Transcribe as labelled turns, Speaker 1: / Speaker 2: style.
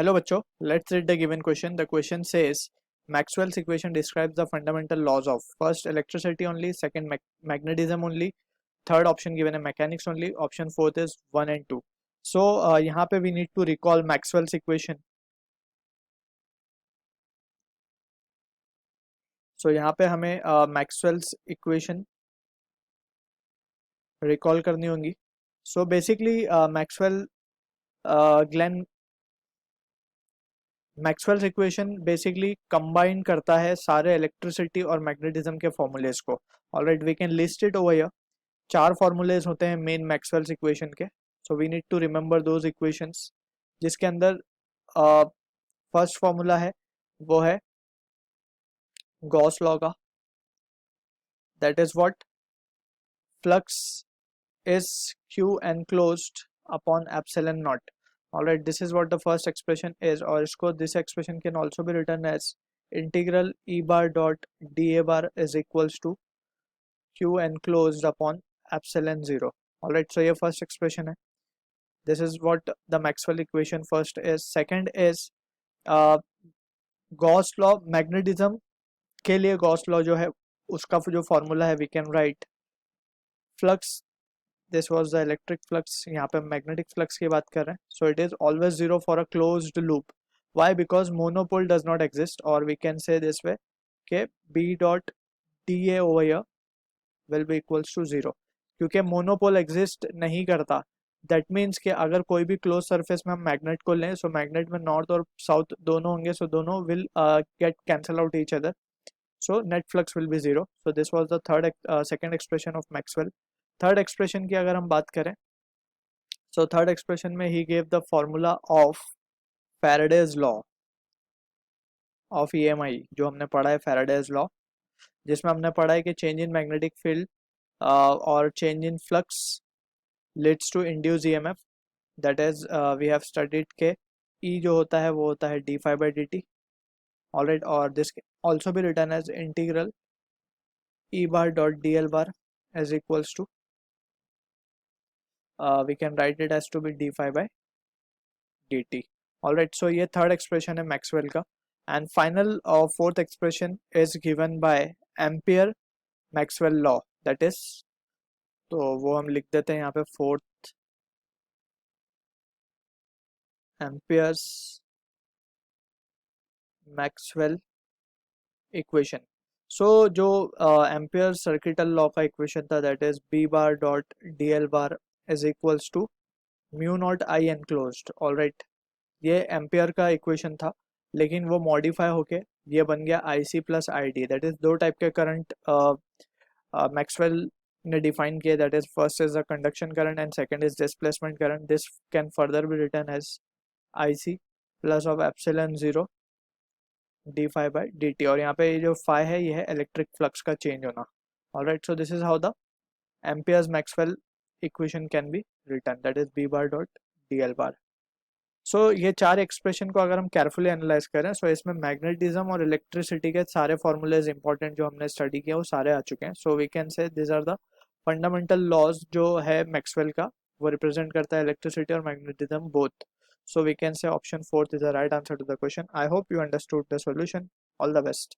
Speaker 1: Hello bachcho, let's read the given question. The question says Maxwell's equation describes the fundamental laws of first electricity only, second magnetism only, third option given है mechanics only, option fourth is 1 and 2. So यहाँ पे we need to recall Maxwell's equation. So यहाँ पे हमें Maxwell's equation recall करनी होंगी. So basically Maxwell's equation basically combine करता है सारे इलेक्ट्रिसिटी और मैग्नेटिज्म के फॉर्मूलेज को. Alright, we can list it over here. 4 formulae होते हैं मेन मैक्सवेल्स इक्वेशन के. So we need to remember those equations, जिसके अंदर फर्स्ट फॉर्मूला है वो है गॉस लॉ का. That is what flux is q enclosed upon epsilon naught. Alright, this is what the first expression is, or this expression can also be written as integral E bar dot dA bar is equals to Q enclosed upon epsilon 0. Alright, so ये first expression है. This is what the Maxwell equation first is. Second is Gauss law. Magnetism के लिए Gauss law जो है उसका जो formula है we can write flux. This was the electric flux. यहाँ पे magnetic flux की बात कर रहे हैं. So it is always 0 for a closed loop. Why? Because monopole does not exist, or we can say this way कि B dot dA over here will be equals to 0. क्योंकि monopole exist नहीं करता. That means कि अगर कोई भी closed surface में हम magnet को लें, so magnet में north और south दोनों होंगे, so दोनों will get cancel out each other. So net flux will be 0. So this was the second expression of Maxwell. Third expression की अगर हम बात करें, सो थर्ड एक्सप्रेशन में he gave the formula of Faraday's law of EMI, जो हमने पढ़ा है फैराडेज लॉ, जिसमें हमने पढ़ा है कि चेंज इन मैग्नेटिक फील्ड और change in flux leads to induce EMF. That is we have studied के ई जो होता है वो होता है d phi by D t. Alright, और दिस ऑल्सो भी written as integral E bar dot D L bar as equals to we can write it as to be d phi by dt. Alright, so ये third expression है Maxwell का. And final fourth expression is given by Ampere Maxwell law. That is, तो वो हम लिख देते हैं यहाँ पे fourth Ampere's Maxwell equation. So जो Ampere circuital law का equation था, that is b bar dot dl bar is equals to mu naught I enclosed. Alright, ये एम्पियर का इक्वेशन था, लेकिन वो मॉडिफाई होके ये बन गया I C plus I D. That is दो टाइप के करंट मैक्सवेल ने डिफाइन किया. That is first is the conduction current and second is displacement current. This can further be written as I C plus of epsilon 0 D phi by D T. और यहाँ पे ये जो phi है ये है इलेक्ट्रिक फ्लक्स का change होना. Alright, so this is how the Ampere's Maxwell equation can be return, that is B bar dot D L bar. So ये 4 एक्सप्रेशन को अगर हम केयरफुली एनालाइज करें, सो इसमें मैग्नेटिज्म और इलेक्ट्रिसिटी के सारे फॉर्मूलेज इंपॉर्टेंट जो हमने स्टडी किया वो सारे आ चुके हैं. So we can say this are the fundamental laws जो है मैक्सवेल का, वो रिप्रेजेंट करता है इलेक्ट्रिसिटी और magnetism both. So we can say option 4 is the right answer to the question. I hope you understood the solution. All the best.